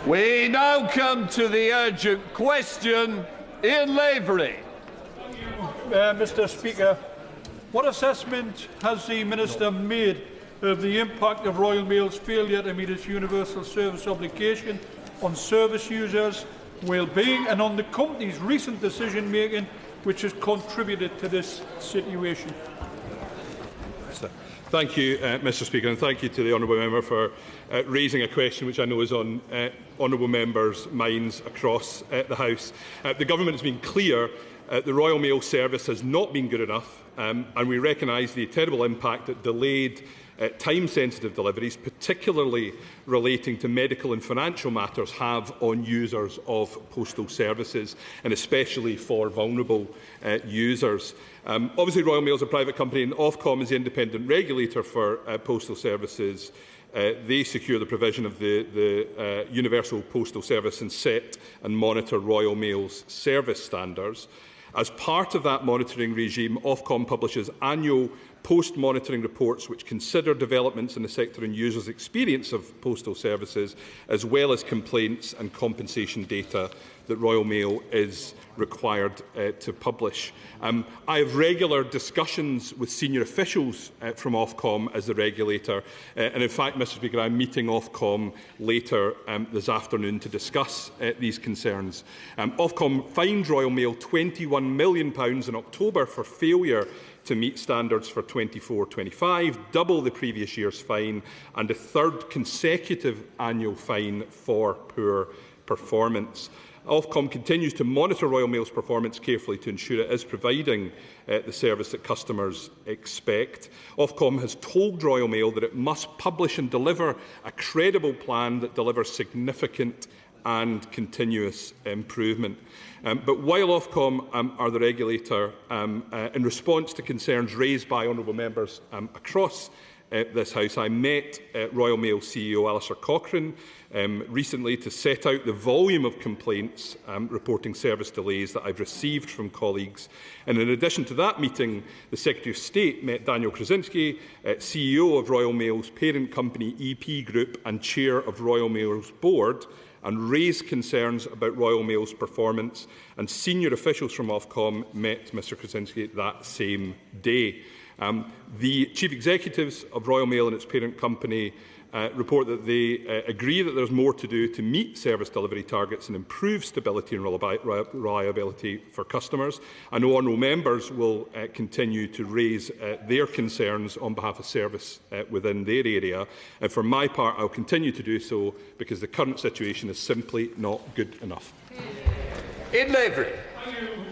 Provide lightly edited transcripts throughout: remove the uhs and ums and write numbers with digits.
We now come to the urgent question in Lavery. Mr. Speaker, what assessment has the Minister made of the impact of Royal Mail's failure to meet its universal service obligation on service users' well-being and on the company's recent decision-making which has contributed to this situation? Thank you, Mr. Speaker, and thank you to the honourable member for raising a question which I know is on honourable members' minds across the House. The Government has been clear the Royal Mail service has not been good enough, and we recognise the terrible impact that delayed time-sensitive deliveries, particularly relating to medical and financial matters, have on users of postal services, and especially for vulnerable users. Obviously, Royal Mail is a private company, and Ofcom is the independent regulator for postal services. They secure the provision of the universal postal service and set and monitor Royal Mail's service standards. As part of that monitoring regime, Ofcom publishes annual post-monitoring reports which consider developments in the sector and users' experience of postal services, as well as complaints and compensation data that Royal Mail is required to publish. I have regular discussions with senior officials from Ofcom as the regulator, and in fact, Mr. Speaker, I'm meeting Ofcom later this afternoon to discuss these concerns. Ofcom fined Royal Mail £21 million in October for failure to meet standards for 24-25, double the previous year's fine, and a third consecutive annual fine for poor performance. Ofcom continues to monitor Royal Mail's performance carefully to ensure it is providing the service that customers expect. Ofcom has told Royal Mail that it must publish and deliver a credible plan that delivers significant and continuous improvement. But while Ofcom are the regulator, in response to concerns raised by honourable members across this House, I met Royal Mail CEO Alistair Cochrane recently to set out the volume of complaints reporting service delays that I've received from colleagues. And in addition to that meeting, the Secretary of State met Daniel Krasinski, CEO of Royal Mail's parent company EP Group and Chair of Royal Mail's board, and raised concerns about Royal Mail's performance, and senior officials from Ofcom met Mr Krasinski that same day. The chief executives of Royal Mail and its parent company report that they agree that there is more to do to meet service delivery targets and improve stability and reliability for customers. I know honourable members will continue to raise their concerns on behalf of service within their area. And for my part, I will continue to do so because the current situation is simply not good enough. In Lavery.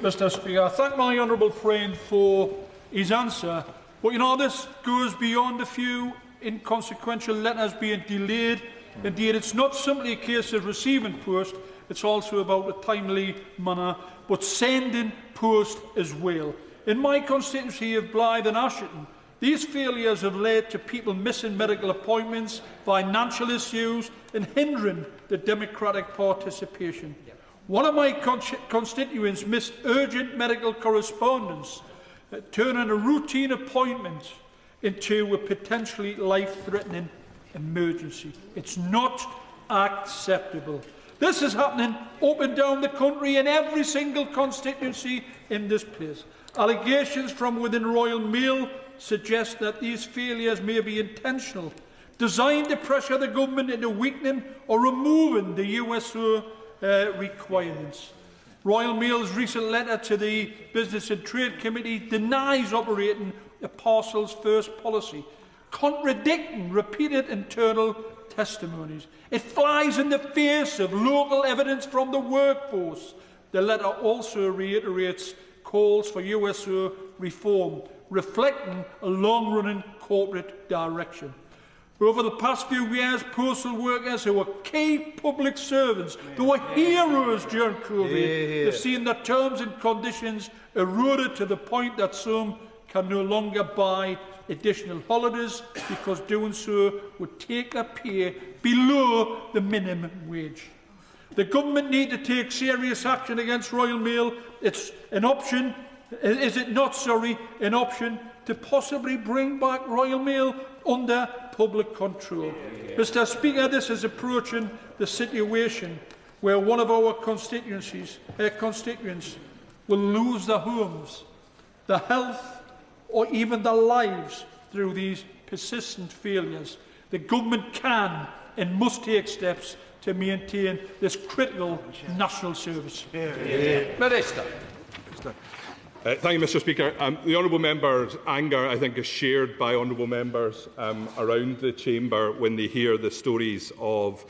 Mr. Speaker, I thank my honourable friend for his answer. But you know, this goes beyond a few inconsequential letters being delayed. Indeed, it's not simply a case of receiving post, it's also about a timely manner, but sending post as well. In my constituency of Blyth and Ashington, these failures have led to people missing medical appointments, financial issues and hindering the democratic participation. One of my constituents missed urgent medical correspondence, turning a routine appointment into a potentially life-threatening emergency. It's not acceptable. This is happening up and down the country in every single constituency in this place. Allegations from within Royal Mail suggest that these failures may be intentional, designed to pressure the government into weakening or removing the USO requirements. Royal Mail's recent letter to the Business and Trade Committee denies operating a parcels first policy, contradicting repeated internal testimonies. It flies in the face of local evidence from the workforce. The letter also reiterates calls for USO reform, reflecting a long-running corporate direction. Over the past few years, postal workers who were key public servants, who were heroes during COVID, have seen their terms and conditions eroded to the point that some can no longer buy additional holidays because doing so would take their pay below the minimum wage. The government need to take serious action against Royal Mail. It's an option, is it not, an option to possibly bring back Royal Mail under public control. Mr. Speaker, this is approaching the situation where one of our constituents will lose their homes, their health, or even their lives through these persistent failures. The government can and must take steps to maintain this critical national service. Minister. Thank you, Mr. Speaker. The honourable member's anger, I think, is shared by honourable members around the chamber when they hear the stories of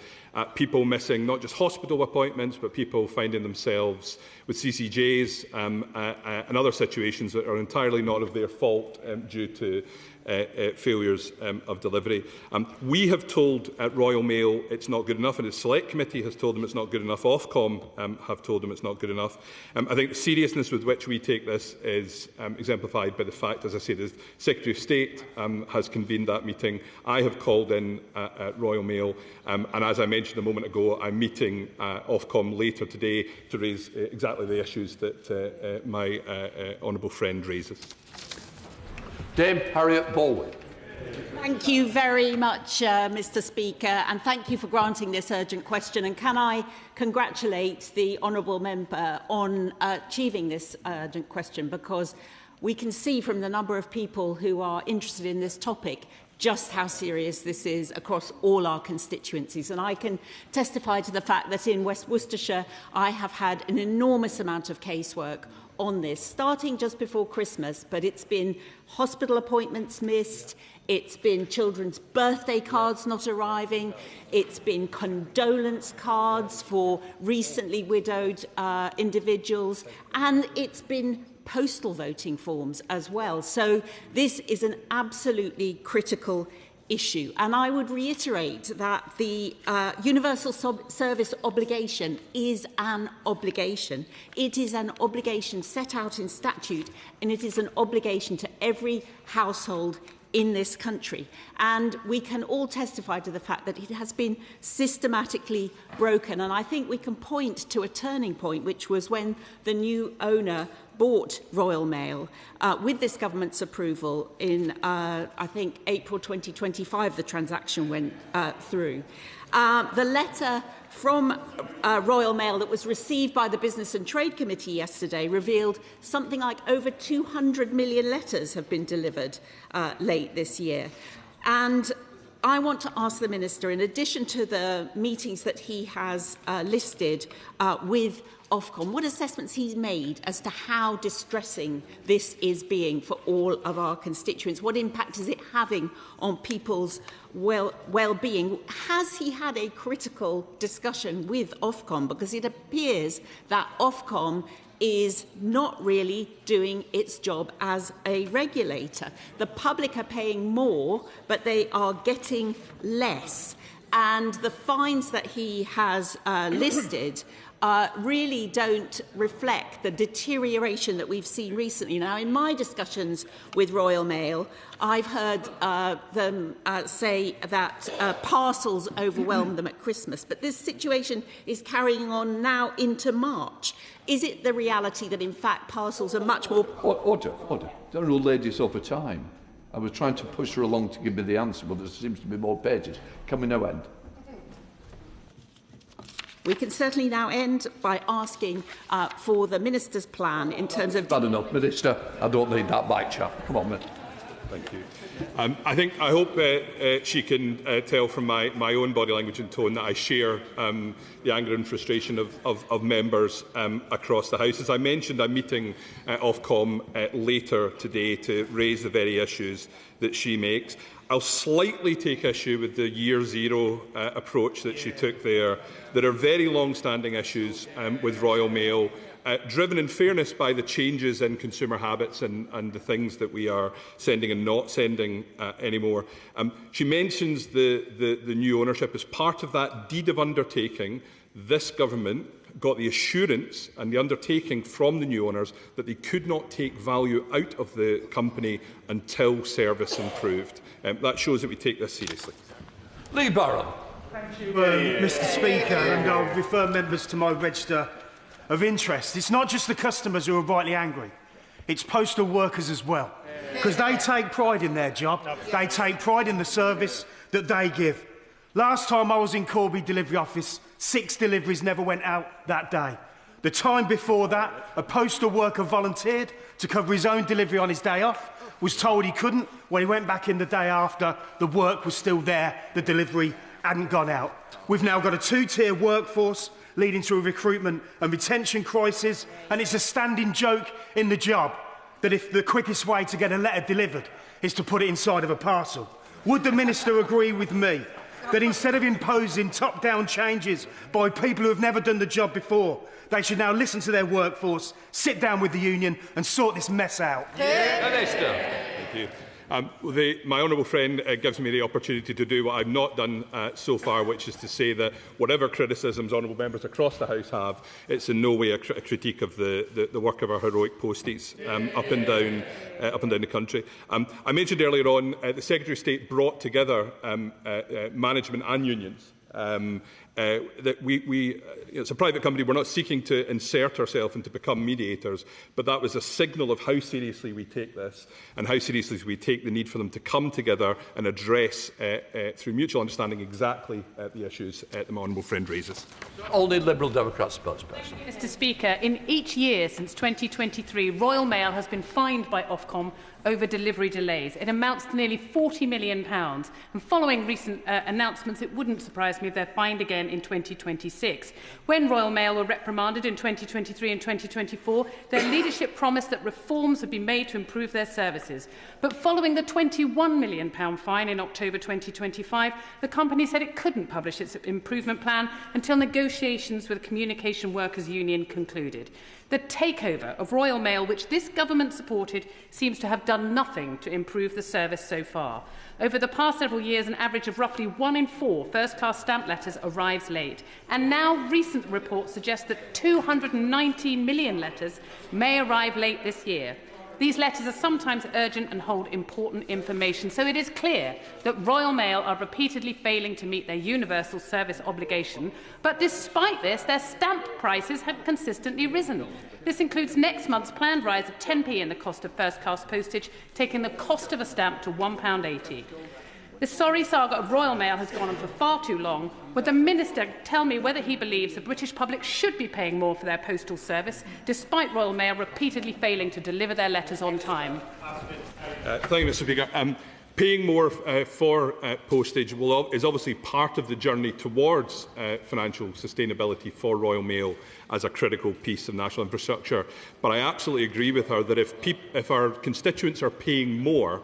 people missing not just hospital appointments, but people finding themselves with CCJs and other situations that are entirely not of their fault due to failures of delivery. We have told Royal Mail it's not good enough, and the Select Committee has told them it's not good enough. Ofcom have told them it's not good enough. I think the seriousness with which we take this is exemplified by the fact, as I say, the Secretary of State has convened that meeting. I have called in at Royal Mail, and as I mentioned a moment ago, I'm meeting Ofcom later today to raise exactly the issues that my honourable friend raises. Dame Harriett Baldwin. Thank you very much, Mr. Speaker, and thank you for granting this urgent question. And can I congratulate the honourable member on achieving this urgent question, because we can see from the number of people who are interested in this topic just how serious this is across all our constituencies. And I can testify to the fact that in West Worcestershire I have had an enormous amount of casework on this, starting just before Christmas, but it's been hospital appointments missed, it's been children's birthday cards not arriving, it's been condolence cards for recently widowed individuals, and it's been postal voting forms as well. So this is an absolutely critical issue. And I would reiterate that the universal service obligation is an obligation. It is an obligation set out in statute, and it is an obligation to every household in this country. And we can all testify to the fact that it has been systematically broken. And I think we can point to a turning point, which was when the new owner bought Royal Mail with this government's approval in, I think, April 2025, the transaction went through. The letter from Royal Mail that was received by the Business and Trade Committee yesterday revealed something like over 200 million letters have been delivered late this year. And I want to ask the Minister, in addition to the meetings that he has listed with Ofcom, what assessments he's made as to how distressing this is being for all of our constituents. What impact is it having on people's well-being? Has he had a critical discussion with Ofcom? Because it appears that Ofcom is not really doing its job as a regulator. The public are paying more, but they are getting less. And the fines that he has listed really don't reflect the deterioration that we've seen recently. Now, in my discussions with Royal Mail, I've heard them say that parcels overwhelm them at Christmas, but this situation is carrying on now into March. Is it the reality that, in fact, parcels are much more... Order. Don't rule ladies over time. I was trying to push her along to give me the answer, but there seems to be more pages. Can we now end? We can certainly now end by asking for the Minister's plan in terms of... Bad enough, Minister. I don't need that back chat. Come on, Minister. Thank you. I hope she can tell from my own body language and tone that I share the anger and frustration of members across the House. As I mentioned, I'm meeting Ofcom later today to raise the very issues that she makes. I'll slightly take issue with the year zero approach that she took there. There are very long-standing issues with Royal Mail, driven in fairness by the changes in consumer habits and the things that we are sending and not sending anymore. She mentions the new ownership. As part of that deed of undertaking, this government got the assurance and the undertaking from the new owners that they could not take value out of the company until service improved. That shows that we take this seriously. Lee Barron. Thank you, Mr. Speaker, and I'll refer members to my register of interest. It's not just the customers who are rightly angry, it's postal workers as well. because they take pride in their job. They take pride in the service that they give. Last time I was in Corby delivery office, 6 deliveries never went out that day. The time before that, a postal worker volunteered to cover his own delivery on his day off, was told he couldn't. When he went back in the day after, the work was still there, the delivery hadn't gone out. We've now got a 2-tier workforce leading to a recruitment and retention crisis, and it's a standing joke in the job that if the quickest way to get a letter delivered is to put it inside of a parcel. Would the Minister agree with me that instead of imposing top-down changes by people who have never done the job before, they should now listen to their workforce, sit down with the union and sort this mess out? Minister. Thank you. My honourable friend gives me the opportunity to do what I've not done so far, which is to say that whatever criticisms honourable members across the House have, it's in no way a critique of the work of our heroic posties up and down the country. I mentioned earlier on the Secretary of State brought together management and unions. That it's a private company. We're not seeking to insert ourselves and to become mediators, but that was a signal of how seriously we take this and how seriously we take the need for them to come together and address, through mutual understanding, exactly the issues that my honourable friend raises. Olney Liberal Democrat spokesperson. Mr Speaker, in each year since 2023, Royal Mail has been fined by Ofcom over delivery delays. It amounts to nearly £40 million. And following recent announcements, it wouldn't surprise me if they're fined again in 2026. When Royal Mail were reprimanded in 2023 and 2024, their leadership promised that reforms would be made to improve their services. But following the £21 million fine in October 2025, the company said it couldn't publish its improvement plan until negotiations with the Communication Workers Union concluded. The takeover of Royal Mail, which this government supported, seems to have done nothing to improve the service so far. Over the past several years, an average of roughly 1 in 4 first-class stamp letters arrives late. And now recent reports suggest that 219 million letters may arrive late this year. These letters are sometimes urgent and hold important information, so it is clear that Royal Mail are repeatedly failing to meet their universal service obligation, but despite this, their stamp prices have consistently risen. This includes next month's planned rise of 10p in the cost of first-class postage, taking the cost of a stamp to £1.80. The sorry saga of Royal Mail has gone on for far too long. Would the Minister tell me whether he believes the British public should be paying more for their postal service, despite Royal Mail repeatedly failing to deliver their letters on time? Thank you, Mr Speaker. Paying more for postage is obviously part of the journey towards financial sustainability for Royal Mail as a critical piece of national infrastructure. But I absolutely agree with her that if our constituents are paying more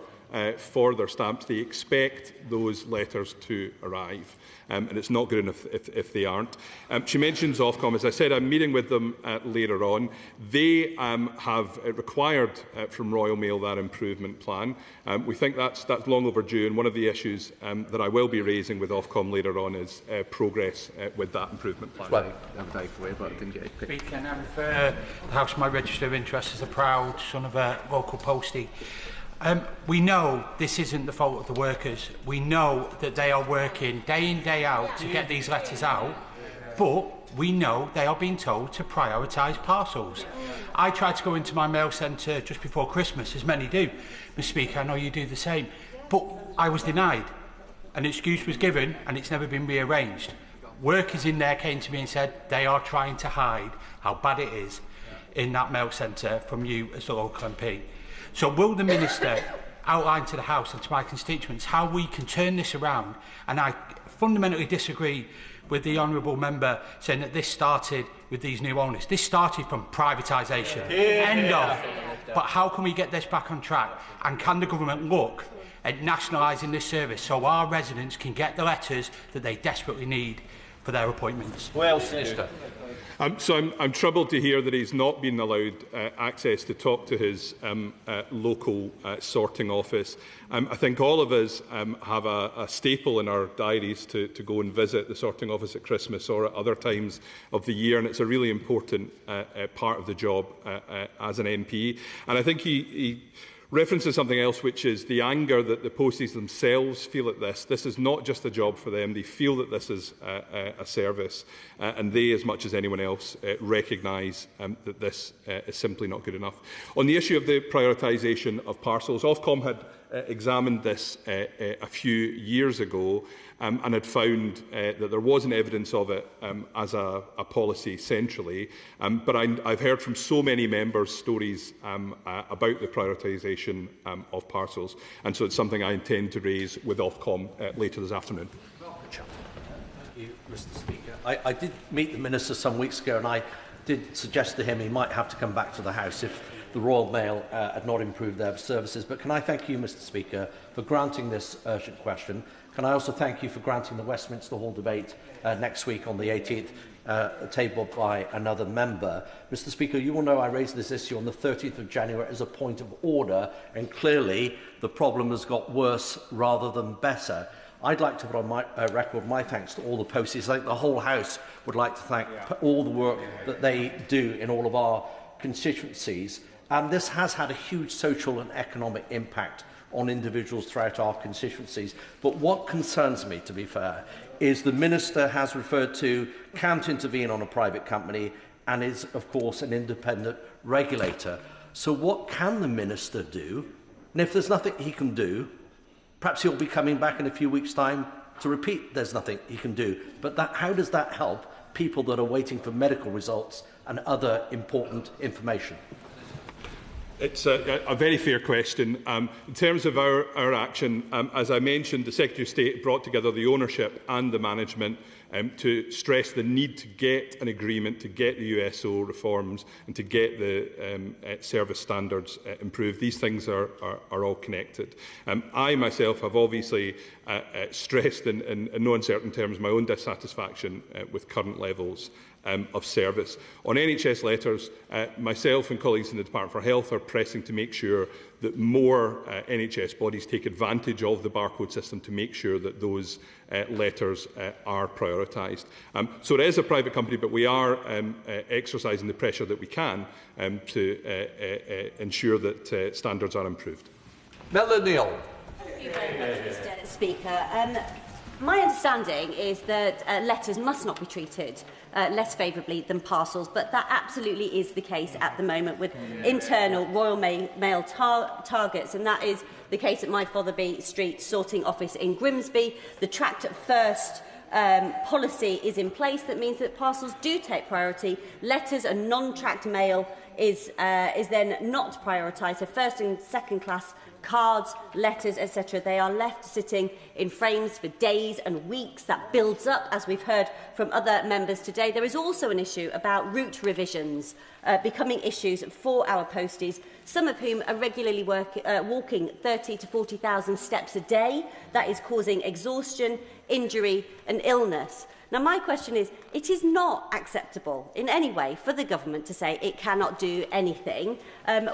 for their stamps, they expect those letters to arrive. And it's not good enough if they aren't. She mentions Ofcom. As I said, I'm meeting with them later on. They have required from Royal Mail that improvement plan. We think that's long overdue, and one of the issues that I will be raising with Ofcom later on is progress with that improvement plan. Well, Speaker, I refer the House to my register of interest as a proud son of a local postie. We know this isn't the fault of the workers. We know that they are working day in, day out to get these letters out, but we know they are being told to prioritise parcels. I tried to go into my mail centre just before Christmas, as many do. Mr Speaker, I know you do the same, but I was denied. An excuse was given and it's never been rearranged. Workers in there came to me and said they are trying to hide how bad it is in that mail centre from you as the local MP. So will the Minister outline to the House and to my constituents how we can turn this around? And I fundamentally disagree with the honourable member saying that this started with these new owners. This started from privatisation. End of. But how can we get this back on track? And can the government look at nationalising this service so our residents can get the letters that they desperately need for their appointments? Well, Minister. So I'm troubled to hear that he's not been allowed access to talk to his local sorting office. I think all of us have a staple in our diaries to go and visit the sorting office at Christmas or at other times of the year, and it's a really important part of the job as an MP. And I think he references something else, which is the anger that the posties themselves feel at this. This is not just a job for them. They feel that this is a service, and they, as much as anyone else, recognise that this is simply not good enough. On the issue of the prioritisation of parcels, Ofcom had examined this a few years ago and had found that there wasn't evidence of it as a policy centrally. But I've heard from so many members stories about the prioritisation of parcels, and so it's something I intend to raise with Ofcom later this afternoon. Thank you, Mr. Speaker. I did meet the Minister some weeks ago, and I did suggest to him he might have to come back to the House if the Royal Mail had not improved their services. But can I thank you, Mr. Speaker, for granting this urgent question? Can I also thank you for granting the Westminster Hall debate next week on the 18th, tabled by another member? Mr. Speaker, you will know I raised this issue on the 30th of January as a point of order, and clearly the problem has got worse rather than better. I'd like to put on my record my thanks to all the posties. I think the whole House would like to thank all the work that they do in all of our constituencies. And this has had a huge social and economic impact on individuals throughout our constituencies. But what concerns me, to be fair, is the Minister has referred to can't intervene on a private company and is, of course, an independent regulator. So what can the Minister do? And if there's nothing he can do, perhaps he'll be coming back in a few weeks' time to repeat there's nothing he can do. But how does that help people that are waiting for medical results and other important information? It's a very fair question. In terms of our action, as I mentioned, the Secretary of State brought together the ownership and the management to stress the need to get an agreement, to get the USO reforms and to get the service standards improved. These things are all connected. I myself have obviously stressed in no uncertain terms my own dissatisfaction with current levels of service. On NHS letters, myself and colleagues in the Department for Health are pressing to make sure that more NHS bodies take advantage of the barcode system to make sure that those letters are prioritised. So it is a private company, but we are exercising the pressure that we can to ensure that standards are improved. Melanie. Thank you very much, Mr. Speaker. My understanding is that letters must not be treated less favourably than parcels, but that absolutely is the case at the moment with internal Royal Mail targets, and that is the case at my Fotherby Street sorting office in Grimsby. The tracked first policy is in place that means that parcels do take priority. Letters and non-tracked mail is then not prioritised. So first and second class cards, letters, etc. They are left sitting in frames for days and weeks. That builds up, as we've heard from other members today. There is also an issue about route revisions becoming issues for our posties, some of whom are regularly walking 30 to 40,000 steps a day. That is causing exhaustion, injury and illness. Now, my question is, it is not acceptable in any way for the government to say it cannot do anything.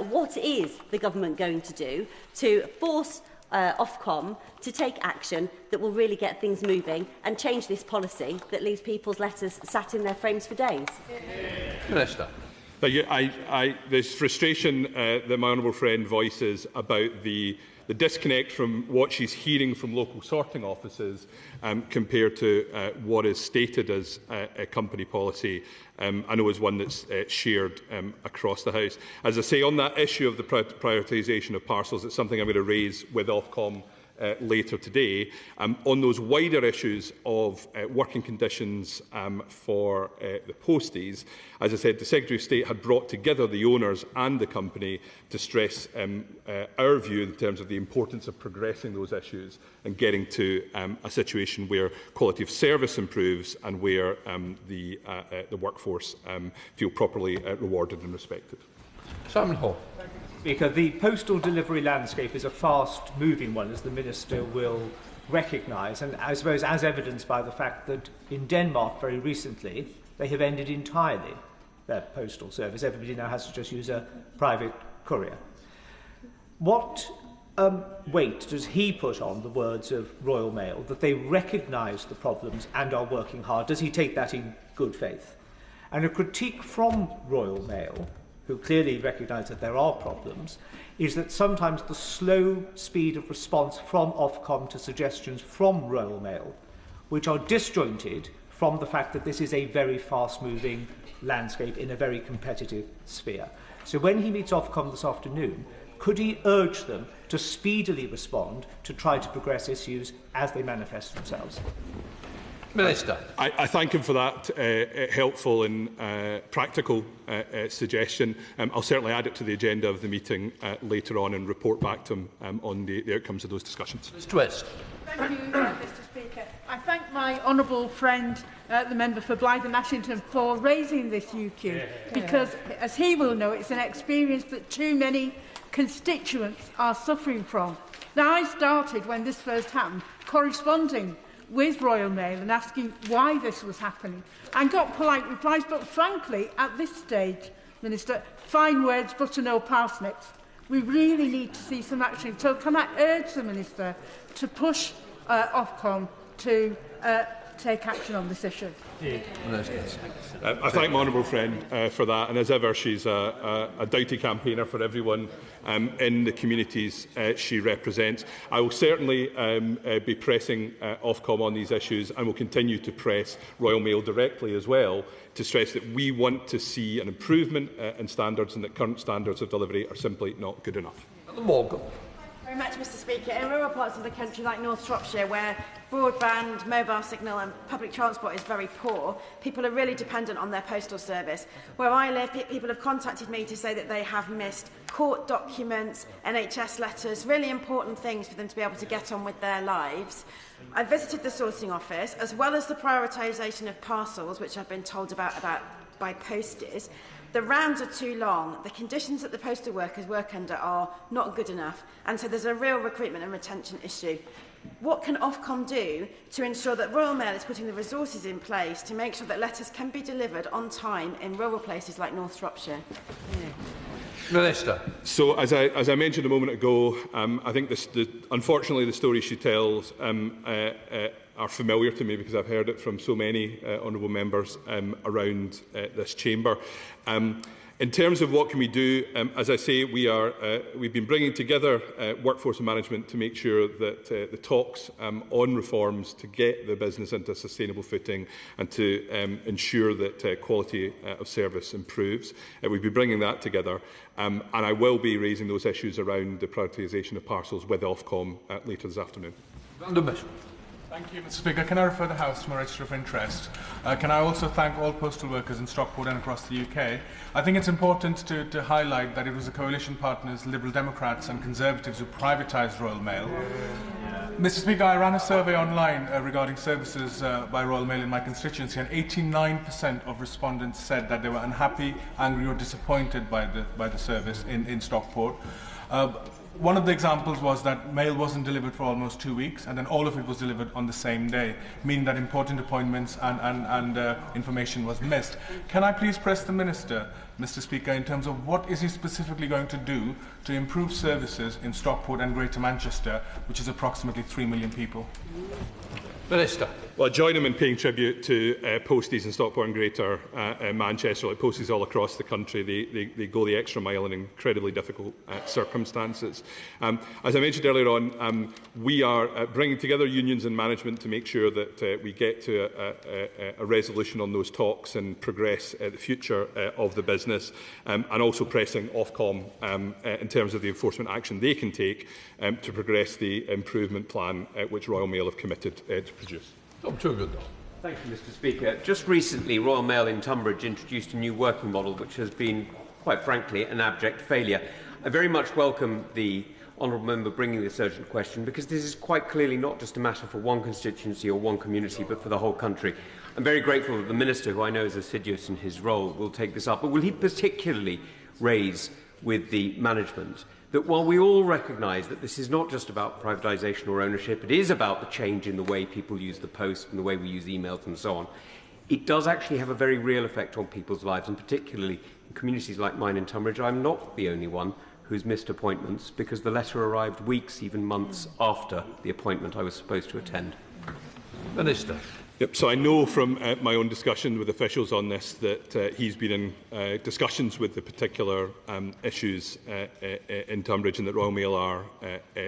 What is the government going to do to force Ofcom to take action that will really get things moving and change this policy that leaves people's letters sat in their frames for days? Minister. There's frustration that my honourable friend voices about the disconnect from what she's hearing from local sorting offices compared to what is stated as a company policy. I know is one that's shared across the House. As I say, on that issue of the prioritisation of parcels, it's something I'm going to raise with Ofcom later today. On those wider issues of working conditions for the posties, as I said, the Secretary of State had brought together the owners and the company to stress our view in terms of the importance of progressing those issues and getting to a situation where quality of service improves and where the workforce feel properly rewarded and respected. Simon Hall. Speaker, the postal delivery landscape is a fast-moving one, as the Minister will recognise, and I suppose as evidenced by the fact that in Denmark very recently they have ended entirely their postal service. Everybody now has to just use a private courier. What weight does he put on the words of Royal Mail, that they recognise the problems and are working hard? Does he take that in good faith? And a critique from Royal Mail who clearly recognise that there are problems, is that sometimes the slow speed of response from Ofcom to suggestions from Royal Mail, which are disjointed from the fact that this is a very fast-moving landscape in a very competitive sphere. So when he meets Ofcom this afternoon, could he urge them to speedily respond to try to progress issues as they manifest themselves? Minister. I thank him for that helpful and practical suggestion. I'll certainly add it to the agenda of the meeting later on and report back to him on the outcomes of those discussions. Ms. Twist. Thank you, Mr Speaker. I thank my honourable friend, the member for Blyth and Ashington, for raising this UQ, because, as he will know, it's an experience that too many constituents are suffering from. Now, I started, when this first happened, corresponding with Royal Mail and asking why this was happening, and got polite replies, but frankly, at this stage, Minister, fine words but no parsnips. We really need to see some action. So can I urge the Minister to push Ofcom to take action on this issue? I thank my honourable friend for that, and as ever she's a doughty campaigner for everyone in the communities she represents. I will certainly be pressing Ofcom on these issues, and will continue to press Royal Mail directly as well to stress that we want to see an improvement in standards, and that current standards of delivery are simply not good enough. Very much, Mr Speaker. In rural parts of the country like North Shropshire, where broadband, mobile signal and public transport is very poor, people are really dependent on their postal service. Where I live, people have contacted me to say that they have missed court documents, NHS letters, really important things for them to be able to get on with their lives. I visited the sorting office, as well as the prioritisation of parcels, which I've been told about by posties. The rounds are too long. The conditions that the postal workers work under are not good enough, and so there's a real recruitment and retention issue. What can Ofcom do to ensure that Royal Mail is putting the resources in place to make sure that letters can be delivered on time in rural places like North Shropshire? Minister. So, as I mentioned a moment ago, I think unfortunately the stories she tells are familiar to me, because I've heard it from so many honourable members around this chamber. In terms of what can we do, as I say, we've been bringing together workforce and management to make sure that the talks on reforms to get the business into a sustainable footing and to ensure that quality of service improves. We've been bringing that together, and I will be raising those issues around the prioritisation of parcels with Ofcom later this afternoon. Thank you, Mr Speaker. Can I refer the House to my register of interest? Can I also thank all postal workers in Stockport and across the UK? I think it's important to highlight that it was the coalition partners, Liberal Democrats and Conservatives, who privatised Royal Mail. Mr Speaker, I ran a survey online regarding services by Royal Mail in my constituency, and 89% of respondents said that they were unhappy, angry or disappointed by the service in Stockport. One of the examples was that mail wasn't delivered for almost 2 weeks, and then all of it was delivered on the same day, meaning that important appointments and information was missed. Can I please press the Minister, Mr Speaker, in terms of what is he specifically going to do to improve services in Stockport and Greater Manchester, which is approximately 3 million people? Minister. Well, I join him in paying tribute to posties in Stockport and Greater Manchester, like posties all across the country. They go the extra mile in incredibly difficult circumstances. As I mentioned earlier on, we are bringing together unions and management to make sure that we get to a resolution on those talks and progress the future of the business, and also pressing Ofcom in terms of the enforcement action they can take to progress the improvement plan which Royal Mail have committed to produce. Thank you, Mr Speaker. Just recently, Royal Mail in Tunbridge introduced a new working model which has been, quite frankly, an abject failure. I very much welcome the honourable member bringing this urgent question, because this is quite clearly not just a matter for one constituency or one community, but for the whole country. I'm very grateful that the Minister, who I know is assiduous in his role, will take this up. But will he particularly raise with the management that while we all recognise that this is not just about privatisation or ownership, it is about the change in the way people use the post and the way we use emails and so on, it does actually have a very real effect on people's lives, and particularly in communities like mine in Tunbridge. I'm not the only one who's missed appointments because the letter arrived weeks, even months after the appointment I was supposed to attend. Minister. Yep, so I know from my own discussion with officials on this that he's been in discussions with the particular issues in Tunbridge and that Royal Mail are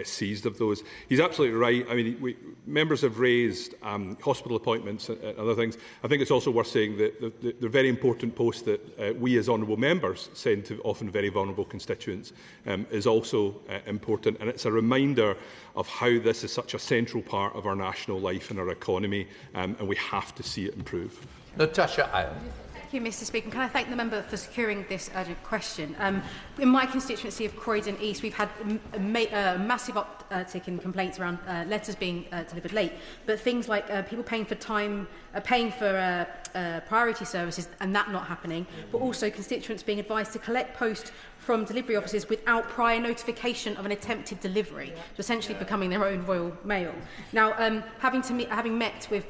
seized of those. He's absolutely right. I mean, members have raised hospital appointments and other things. I think it's also worth saying that the very important post that we as honourable members send to often very vulnerable constituents is also important, and it's a reminder of how this is such a central part of our national life and our economy, and we have to see it improve. Natasha Iron. Thank you, Mr. Speaker. Can I thank the member for securing this urgent question? In my constituency of Croydon East, we've had a massive uptick in complaints around letters being delivered late, but things like people paying for priority services and that not happening, but also constituents being advised to collect post from delivery offices without prior notification of an attempted delivery, so essentially becoming their own Royal Mail. Now, having met with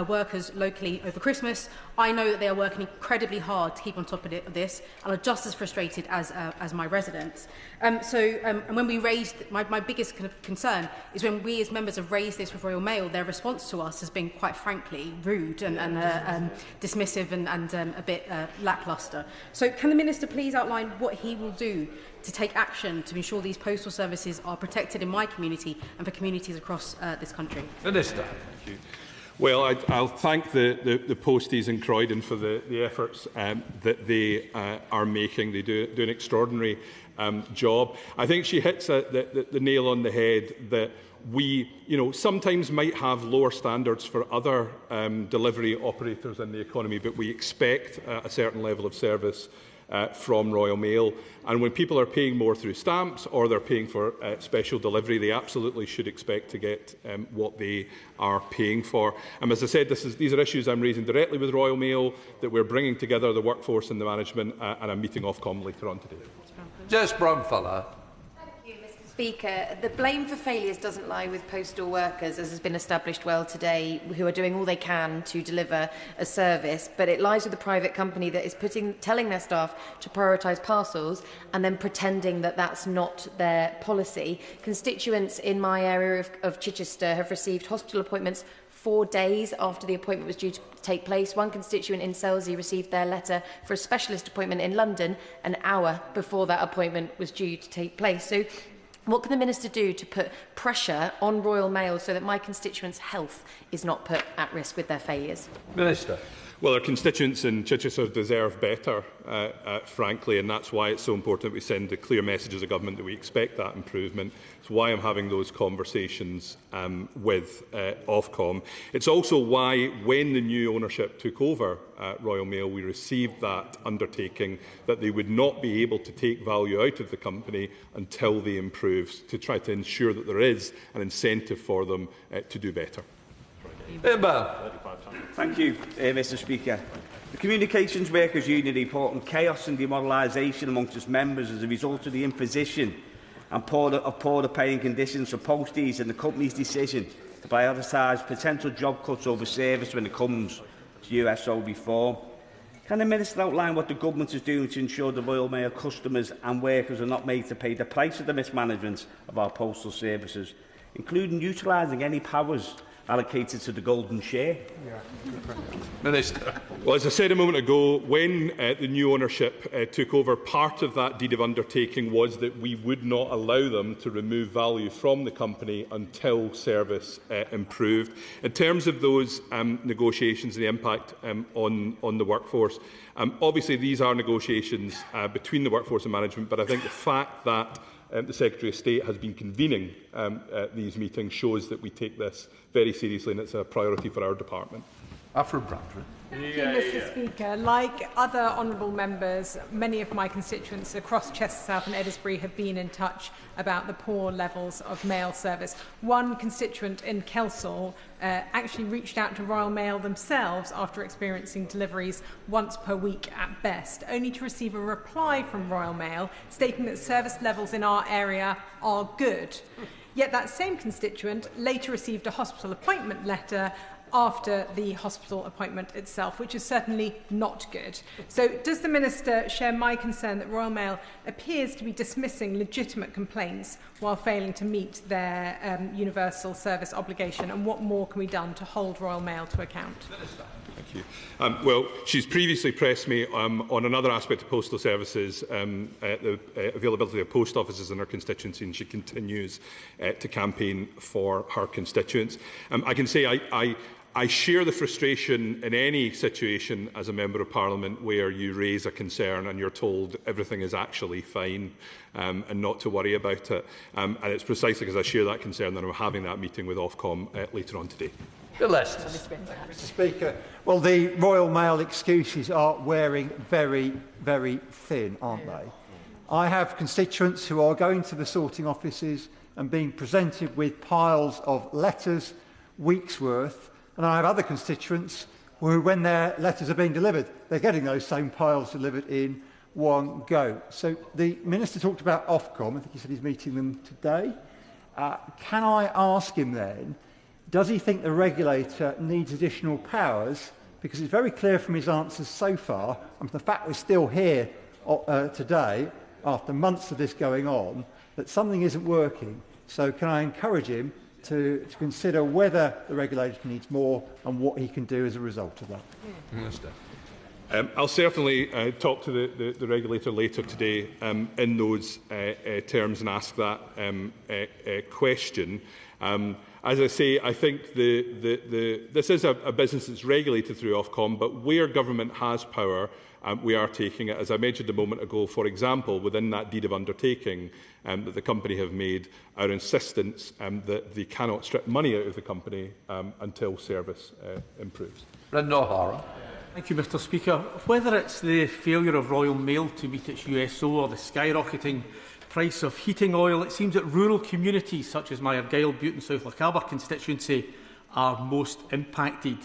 workers locally over Christmas, I know that they are working incredibly hard to keep on top of this and are just as frustrated as my residents. And when we raised, my biggest kind of concern is when we as members have raised this with Royal Mail, their response to us has been quite frankly rude and dismissive and a bit lacklustre. So can the Minister please outline what he will do to take action to ensure these postal services are protected in my community and for communities across this country? Minister. Thank you. Well, I'll thank the posties in Croydon for the efforts that they are making. They do an extraordinary job. I think she hits the nail on the head that we, sometimes might have lower standards for other delivery operators in the economy, but we expect a certain level of service from Royal Mail. And when people are paying more through stamps or they're paying for special delivery, they absolutely should expect to get what they are paying for. As I said, these are issues I'm raising directly with Royal Mail, that we're bringing together the workforce and the management, and I'm meeting Ofcom later on today. Jess Bromfeller. Speaker, the blame for failures doesn't lie with postal workers, as has been established well today, who are doing all they can to deliver a service, but it lies with the private company that is telling their staff to prioritise parcels and then pretending that that's not their policy. Constituents in my area of Chichester have received hospital appointments 4 days after the appointment was due to take place. One constituent in Selsey received their letter for a specialist appointment in London an hour before that appointment was due to take place. So what can the Minister do to put pressure on Royal Mail so that my constituents' health is not put at risk with their failures? Minister. Well, our constituents in Chichester deserve better, frankly, and that's why it's so important that we send a clear message as a government that we expect that improvement. It's why I'm having those conversations with Ofcom. It's also why, when the new ownership took over Royal Mail, we received that undertaking that they would not be able to take value out of the company until they improve, to try to ensure that there is an incentive for them to do better. Thank you, Mr. Speaker. The Communications Workers Union report on chaos and demoralisation amongst its members as a result of the imposition and poorer paying conditions for posties and the company's decision to prioritise potential job cuts over service when it comes to USO reform. Can the Minister outline what the Government is doing to ensure the Royal Mail customers and workers are not made to pay the price of the mismanagement of our postal services, including utilising any powers allocated to the golden share? Minister. Well, as I said a moment ago, when the new ownership took over, part of that deed of undertaking was that we would not allow them to remove value from the company until service improved. In terms of those negotiations and the impact on the workforce, obviously these are negotiations between the workforce and management, but I think the fact that the Secretary of State has been convening these meetings shows that we take this very seriously and it's a priority for our department. Thank you, Mr. Speaker. Like other honourable members, many of my constituents across Chester South and Edinburgh have been in touch about the poor levels of mail service. One constituent in Kelsall actually reached out to Royal Mail themselves after experiencing deliveries once per week at best, only to receive a reply from Royal Mail stating that service levels in our area are good. Yet that same constituent later received a hospital appointment letter after the hospital appointment itself, which is certainly not good. So does the Minister share my concern that Royal Mail appears to be dismissing legitimate complaints while failing to meet their universal service obligation, and what more can be done to hold Royal Mail to account? Thank you. Well, she's previously pressed me on another aspect of postal services, the availability of post offices in her constituency, and she continues to campaign for her constituents. I can say I share the frustration in any situation as a Member of Parliament where you raise a concern and you're told everything is actually fine and not to worry about it. And it's precisely because I share that concern that I'm having that meeting with Ofcom later on today. Mr. Speaker, well, the Royal Mail excuses are wearing very, very thin, aren't they? I have constituents who are going to the sorting offices and being presented with piles of letters, weeks' worth, and I have other constituents who, when their letters are being delivered, they're getting those same piles delivered in one go. So the Minister talked about Ofcom. I think he said he's meeting them today. Can I ask him then, does he think the regulator needs additional powers? Because it's very clear from his answers so far, and the fact we're still here today, after months of this going on, that something isn't working. So can I encourage him to consider whether the regulator needs more and what he can do as a result of that? Minister. I'll certainly talk to the regulator later today in those terms and ask that question. As I say, I think this is a business that's regulated through Ofcom, but where government has power, we are taking it. As I mentioned a moment ago, for example, within that deed of undertaking that the company have made, our insistence that they cannot strip money out of the company until service improves. Brendan O'Hara. Thank you, Mr. Speaker. Whether it's the failure of Royal Mail to meet its USO or the skyrocketing price of heating oil, it seems that rural communities such as my Argyll, Bute and South Lochaber constituency are most impacted.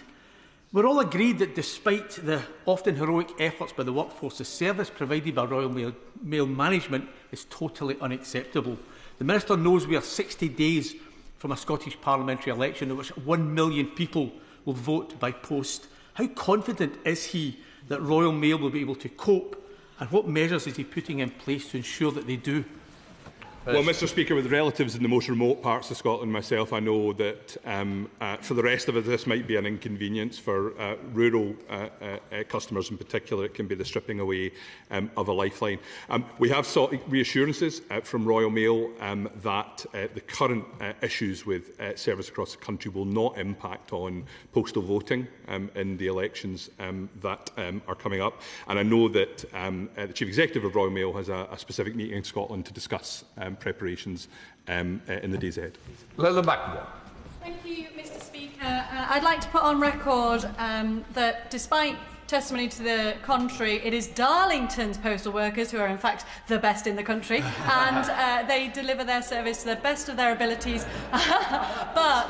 We're all agreed that despite the often heroic efforts by the workforce, the service provided by Royal Mail management is totally unacceptable. The Minister knows we are 60 days from a Scottish parliamentary election in which 1 million people will vote by post. How confident is he that Royal Mail will be able to cope, and what measures is he putting in place to ensure that they do? Well, Mr. Speaker, with relatives in the most remote parts of Scotland myself, I know that for the rest of us this might be an inconvenience. For rural customers in particular, it can be the stripping away of a lifeline. We have sought reassurances from Royal Mail that the current issues with service across the country will not impact on postal voting in the elections that are coming up. And I know that the Chief Executive of Royal Mail has a specific meeting in Scotland to discuss preparations in the days ahead. McDougall. Thank you, Mr. Speaker. I'd like to put on record that despite testimony to the contrary, it is Darlington's postal workers who are in fact the best in the country, and they deliver their service to the best of their abilities. But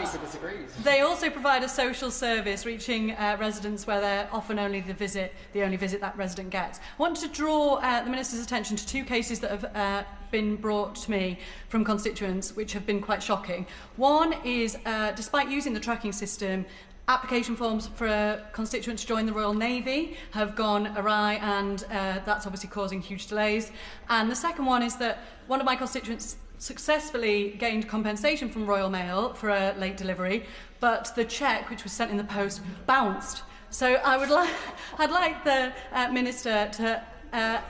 they also provide a social service, reaching residents where they're often only the only visit that resident gets. I want to draw the Minister's attention to two cases that have been brought to me from constituents which have been quite shocking. One is, despite using the tracking system, application forms for a constituent to join the Royal Navy have gone awry, and that's obviously causing huge delays. And the second one is that one of my constituents successfully gained compensation from Royal Mail for a late delivery, but the cheque, which was sent in the post, bounced. So I'd like the Minister to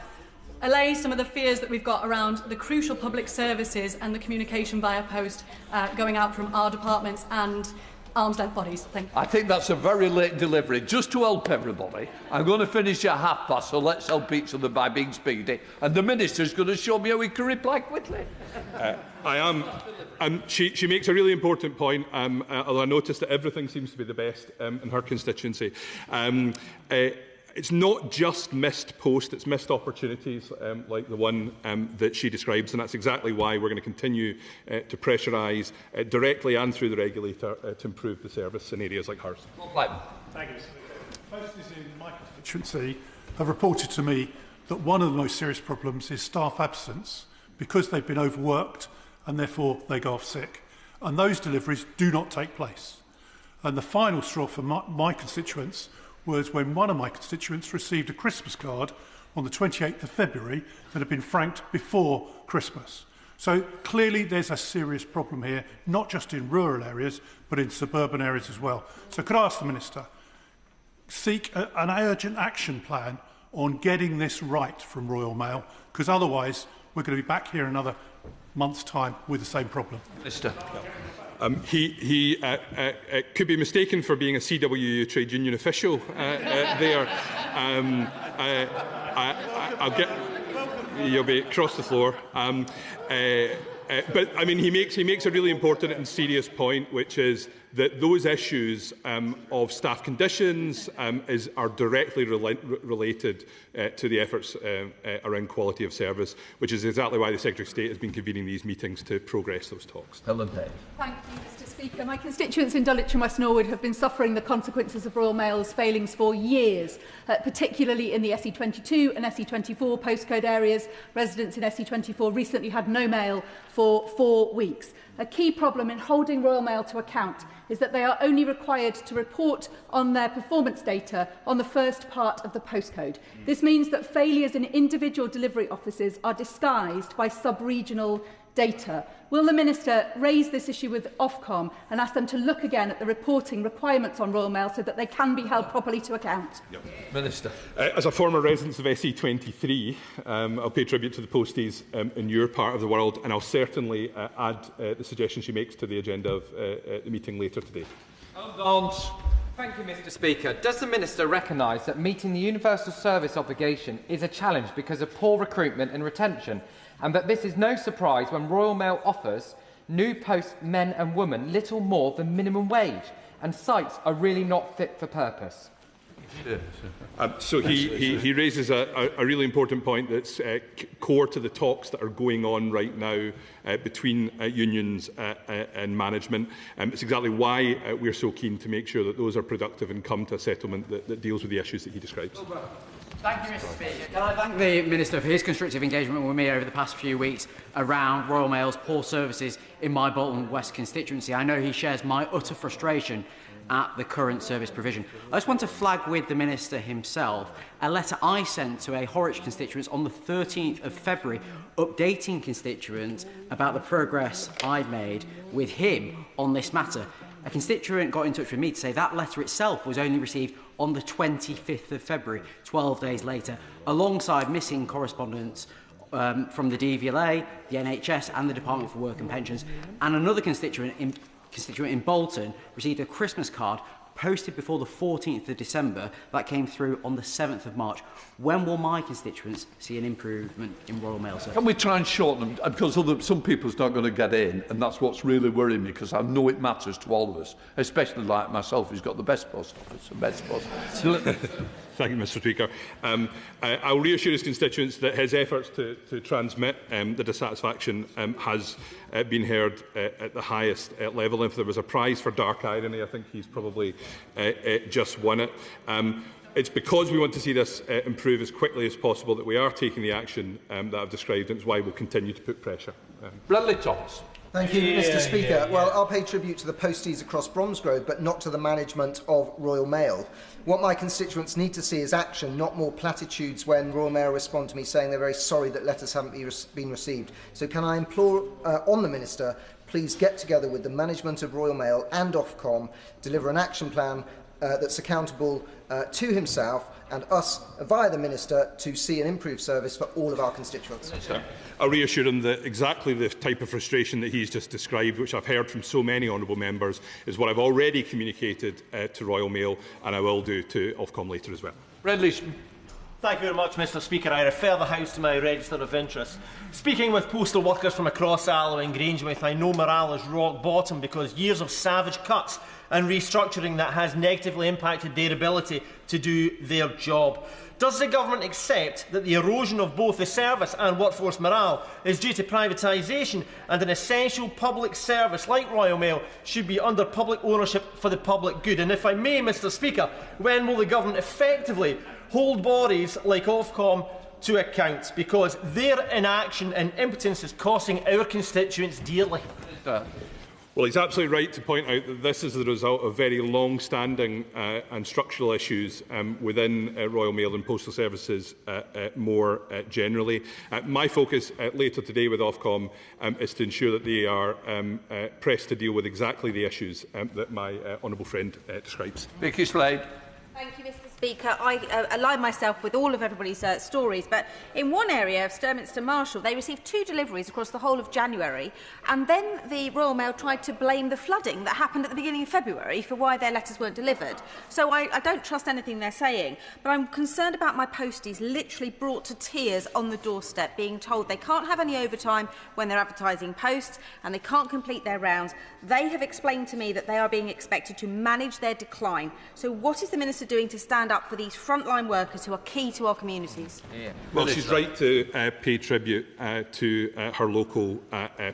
allay some of the fears that we've got around the crucial public services and the communication via post going out from our departments and arm's-length bodies. Thank you. I think that's a very late delivery. Just to help everybody, I'm going to finish at 12:30, so let's help each other by being speedy. And the Minister's going to show me how he can reply quickly. I am. She makes a really important point, although I noticed that everything seems to be the best in her constituency. It's not just missed post, it's missed opportunities like the one that she describes, and that's exactly why we're going to continue to pressurise directly and through the regulator to improve the service in areas like hers. Thank you, Mr. Speaker. Posters in my constituency have reported to me that one of the most serious problems is staff absence because they've been overworked and therefore they go off sick. And those deliveries do not take place. And the final straw for my constituents was when one of my constituents received a Christmas card on the 28th of February that had been franked before Christmas. So clearly there's a serious problem here, not just in rural areas, but in suburban areas as well. So could I ask the Minister, seek an urgent action plan on getting this right from Royal Mail, because otherwise we're going to be back here in another month's time with the same problem. Minister. He could be mistaken for being a CWU trade union official there. I'll get. You'll be across the floor. But I mean, he makes a really important and serious point, which is that those issues of staff conditions are directly related to the efforts around quality of service, which is exactly why the Secretary of State has been convening these meetings to progress those talks. Thank you, Mr. Speaker. My constituents in Dulwich and West Norwood have been suffering the consequences of Royal Mail's failings for years, particularly in the SE22 and SE24 postcode areas. Residents in SE24 recently had no mail for 4 weeks. A key problem in holding Royal Mail to account is that they are only required to report on their performance data on the first part of the postcode. This means that failures in individual delivery offices are disguised by sub-regional data. Will the Minister raise this issue with Ofcom and ask them to look again at the reporting requirements on Royal Mail so that they can be held properly to account? Yep. Minister. As a former resident of SE23, I'll pay tribute to the posties in your part of the world, and I'll certainly add the suggestion she makes to the agenda of the meeting later today. Thank you, Mr. Speaker. Does the Minister recognise that meeting the universal service obligation is a challenge because of poor recruitment and retention, and that this is no surprise when Royal Mail offers new postmen and women little more than minimum wage, and sites are really not fit for purpose? So he raises a really important point that's core to the talks that are going on right now between unions and management. It's exactly why we're so keen to make sure that those are productive and come to a settlement that deals with the issues that he describes. Thank you, Mr. Speaker. Can I thank the Minister for his constructive engagement with me over the past few weeks around Royal Mail's poor services in my Bolton West constituency. I know he shares my utter frustration at the current service provision. I just want to flag with the Minister himself a letter I sent to a Harriett constituents on the 13th of February updating constituents about the progress I'd made with him on this matter. A constituent got in touch with me to say that letter itself was only received on the 25th of February, 12 days later, alongside missing correspondence from the DVLA, the NHS and the Department for Work and Pensions. And another constituent in Bolton received a Christmas card posted before the 14th of December that came through on the 7th of March. When will my constituents see an improvement in Royal Mail service? Can we try and shorten them? Because some people's not going to get in, and that's what's really worrying me, because I know it matters to all of us, especially like myself, who's got the best post office, the best post. Thank you, Mr. Speaker. I'll reassure his constituents that his efforts to transmit the dissatisfaction has been heard at the highest level. If there was a prize for dark irony, I think he's probably just won it. It's because we want to see this improve as quickly as possible that we are taking the action that I've described, and it's why we'll continue to put pressure. Bradley Thomas. Thank you, Mr. Speaker. Well, I'll pay tribute to the posties across Bromsgrove, but not to the management of Royal Mail. What my constituents need to see is action, not more platitudes when Royal Mail respond to me saying they're very sorry that letters haven't been received. So can I implore on the Minister, please get together with the management of Royal Mail and Ofcom, deliver an action plan that's accountable to himself and us, via the Minister, to see an improved service for all of our constituents. I'll reassure him that exactly the type of frustration that he's just described, which I've heard from so many honourable members, is what I've already communicated to Royal Mail, and I will do to Ofcom later as well. Thank you very much, Mr. Speaker. I refer the House to my register of interest. Speaking with postal workers from across Alloa and Grangemouth, I know morale is rock bottom because years of savage cuts and restructuring that has negatively impacted their ability to do their job. Does the Government accept that the erosion of both the service and workforce morale is due to privatisation, and an essential public service like Royal Mail should be under public ownership for the public good? And if I may, Mr. Speaker, when will the Government effectively hold bodies like Ofcom to account, because their inaction and impotence is costing our constituents dearly? Well, he's absolutely right to point out that this is the result of very long-standing and structural issues within Royal Mail and postal services more generally. My focus later today with Ofcom is to ensure that they are pressed to deal with exactly the issues that my honourable friend describes. Vicky Slade. Thank you, Mr. Speaker. I align myself with all of everybody's stories, but in one area of Sturminster Marshall, they received 2 deliveries across the whole of January, and then the Royal Mail tried to blame the flooding that happened at the beginning of February for why their letters weren't delivered. So I don't trust anything they're saying, but I'm concerned about my posties literally brought to tears on the doorstep, being told they can't have any overtime when they're advertising posts and they can't complete their rounds. They have explained to me that they are being expected to manage their decline. So what is the Minister doing to stand up for these frontline workers who are key to our communities? Well, she's right to pay tribute to her local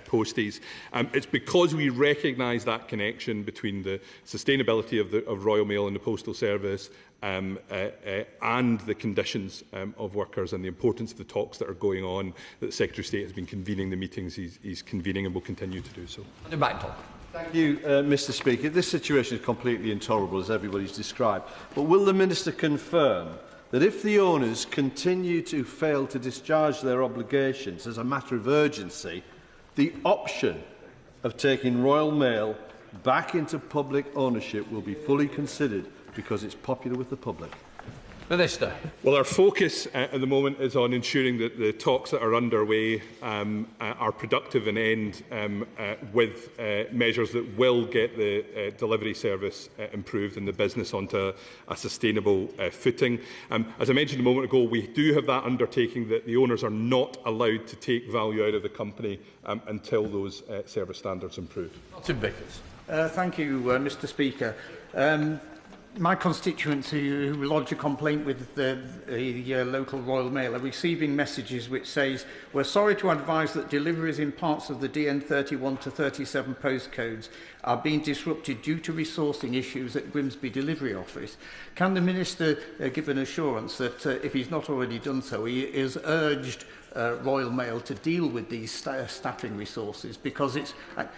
posties. It's because we recognise that connection between the sustainability of Royal Mail and the Postal Service and the conditions of workers and the importance of the talks that are going on that the Secretary of State has been convening the meetings he's convening and will continue to do so. Thank you, Mr. Speaker. This situation is completely intolerable, as everybody's described. But will the Minister confirm that if the owners continue to fail to discharge their obligations as a matter of urgency, the option of taking Royal Mail back into public ownership will be fully considered because it's popular with the public? Minister. Well, our focus at the moment is on ensuring that the talks that are underway are productive and end with measures that will get the delivery service improved and the business onto a sustainable footing. As I mentioned a moment ago, we do have that undertaking that the owners are not allowed to take value out of the company until those service standards improve. Thank you, Mr. Speaker. My constituents who lodge a complaint with the local Royal Mail are receiving messages which says, "We're sorry to advise that deliveries in parts of the DN31 to 37 postcodes are being disrupted due to resourcing issues at Grimsby Delivery Office." Can the Minister give an assurance that, if he's not already done so, he is urged Royal Mail to deal with these staffing resources, because it's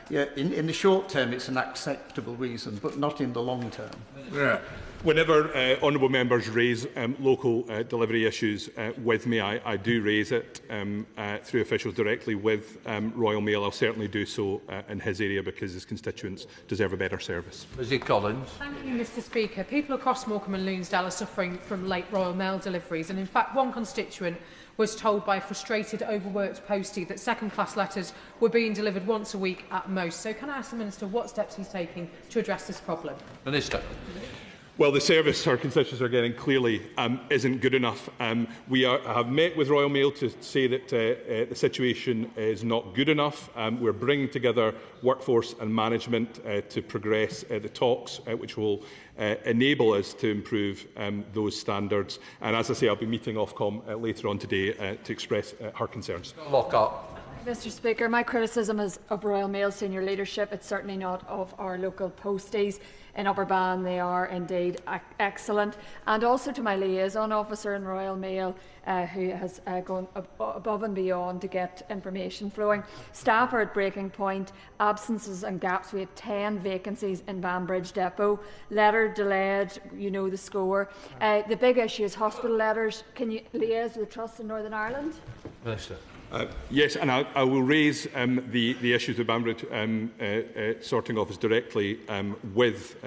in the short term it's an acceptable reason, but not in the long term? Yeah. Whenever honourable members raise local delivery issues with me, I do raise it through officials directly with Royal Mail. I'll certainly do so in his area because his constituents deserve a better service. Lizzie Collins. Thank you, Mr. Speaker. People across Morecambe and Loonsdale are suffering from late Royal Mail deliveries, and in fact one constituent was told by a frustrated, overworked postie that second-class letters were being delivered once a week at most. So can I ask the Minister what steps he's taking to address this problem? Minister. Well, the service our constituents are getting clearly isn't good enough. We have met with Royal Mail to say that the situation is not good enough. We're bringing together workforce and management to progress the talks, which will enable us to improve those standards. And as I say, I'll be meeting Ofcom later on today to express her concerns. Lock up. Mr. Speaker, my criticism is of Royal Mail senior leadership. It's certainly not of our local posties. In Upperban, they are indeed excellent. And also to my liaison officer in Royal Mail, who has gone above and beyond to get information flowing. Staff are at breaking point. Absences and gaps. We have 10 vacancies in Banbridge Depot. Letter delayed, you know the score. The big issue is hospital letters. Can you liaise with the Trust in Northern Ireland? Minister. Yes, and I will raise the issues with Banbridge Sorting Office directly with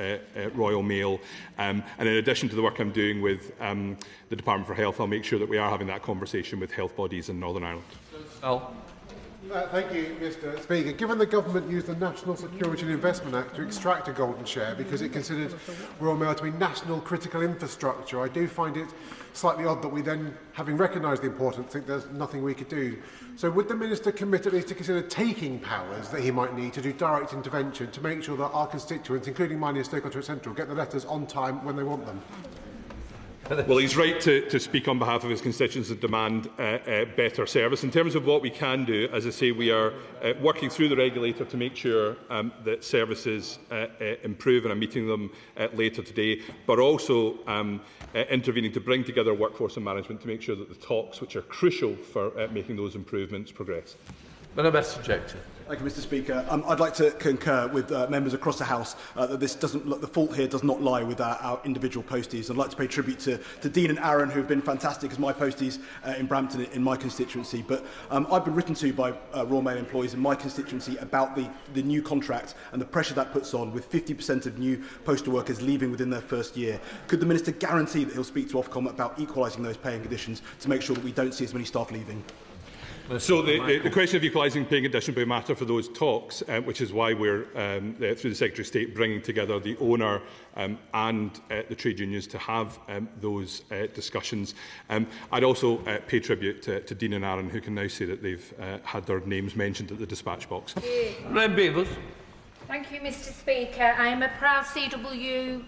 Royal Mail. And in addition to the work I'm doing with the Department for Health, I'll make sure that we are having that conversation with health bodies in Northern Ireland. Thank you, Mr. Speaker. Given the government used the National Security and Investment Act to extract a golden share because it considered Royal Mail to be national critical infrastructure, I do find it slightly odd that we then, having recognised the importance, think there's nothing we could do. So would the Minister commit at least to consider taking powers that he might need to do direct intervention to make sure that our constituents, including mine in Stoke-on-Trent Central, get the letters on time when they want them? Well, he's right to speak on behalf of his constituents and demand better service. In terms of what we can do, as I say, we are working through the regulator to make sure that services improve, and I'm meeting them later today, but also intervening to bring together workforce and management to make sure that the talks, which are crucial for making those improvements, progress. Thank you, Mr. Speaker. I'd like to concur with members across the House that the fault here does not lie with our individual posties. I'd like to pay tribute to Dean and Aaron, who have been fantastic as my posties in Brampton in my constituency. But I've been written to by Royal Mail employees in my constituency about the new contract and the pressure that puts on, with 50% of new postal workers leaving within their first year. Could the Minister guarantee that he'll speak to Ofcom about equalising those paying conditions to make sure that we don't see as many staff leaving? So the question of equalising paying condition will be a matter for those talks, which is why we're, through the Secretary of State, bringing together the owner and the trade unions to have those discussions. I'd also pay tribute to Dean and Aaron, who can now say that they've had their names mentioned at the dispatch box. Thank you, Mr. Speaker. I am a proud CWU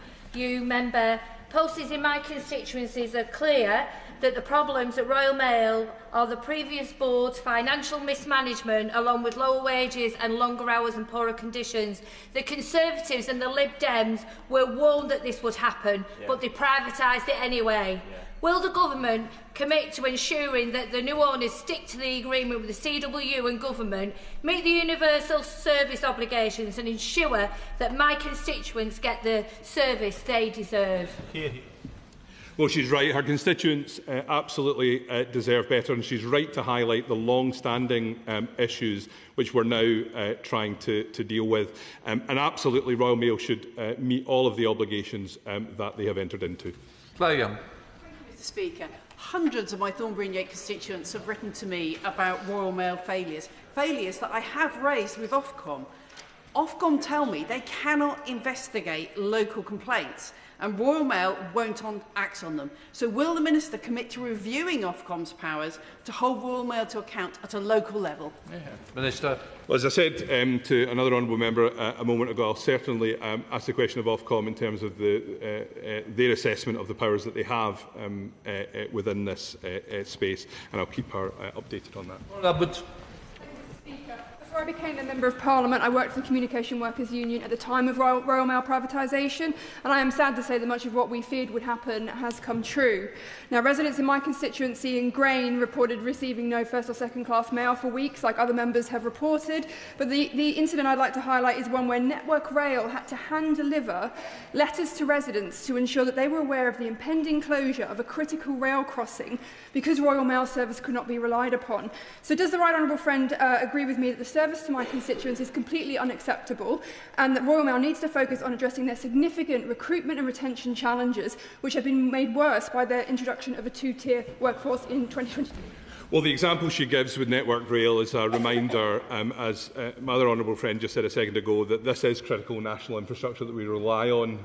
member. Posties in my constituencies are clear that the problems at Royal Mail are the previous board's financial mismanagement, along with lower wages and longer hours and poorer conditions. The Conservatives and the Lib Dems were warned that this would happen, but they privatised it anyway. Will the government commit to ensuring that the new owners stick to the agreement with the CWU and government, meet the universal service obligations and ensure that my constituents get the service they deserve? Well, she's right. Her constituents absolutely deserve better, and she's right to highlight the long-standing issues which we're now trying to deal with. And absolutely, Royal Mail should meet all of the obligations that they have entered into. Blair. Thank you, Mr. Speaker. Hundreds of my Thornbury and Yate constituents have written to me about Royal Mail failures that I have raised with Ofcom. Ofcom tell me they cannot investigate local complaints, and Royal Mail won't act on them. So will the Minister commit to reviewing Ofcom's powers to hold Royal Mail to account at a local level? Minister. Well, as I said to another honourable member a moment ago, I'll certainly ask the question of Ofcom in terms of their assessment of the powers that they have within this space, and I'll keep her updated on that. Before I became a Member of Parliament, I worked for the Communication Workers Union at the time of Royal Mail privatisation, and I am sad to say that much of what we feared would happen has come true. Now, residents in my constituency in Grain reported receiving no first or second class mail for weeks, like other members have reported, but the incident I'd like to highlight is one where Network Rail had to hand-deliver letters to residents to ensure that they were aware of the impending closure of a critical rail crossing because Royal Mail service could not be relied upon. So does the right honourable friend agree with me that the service to my constituents is completely unacceptable, and that Royal Mail needs to focus on addressing their significant recruitment and retention challenges, which have been made worse by the introduction of a two-tier workforce in 2022? Well, the example she gives with Network Rail is a reminder, as my other honourable friend just said a second ago, that this is critical national infrastructure that we rely on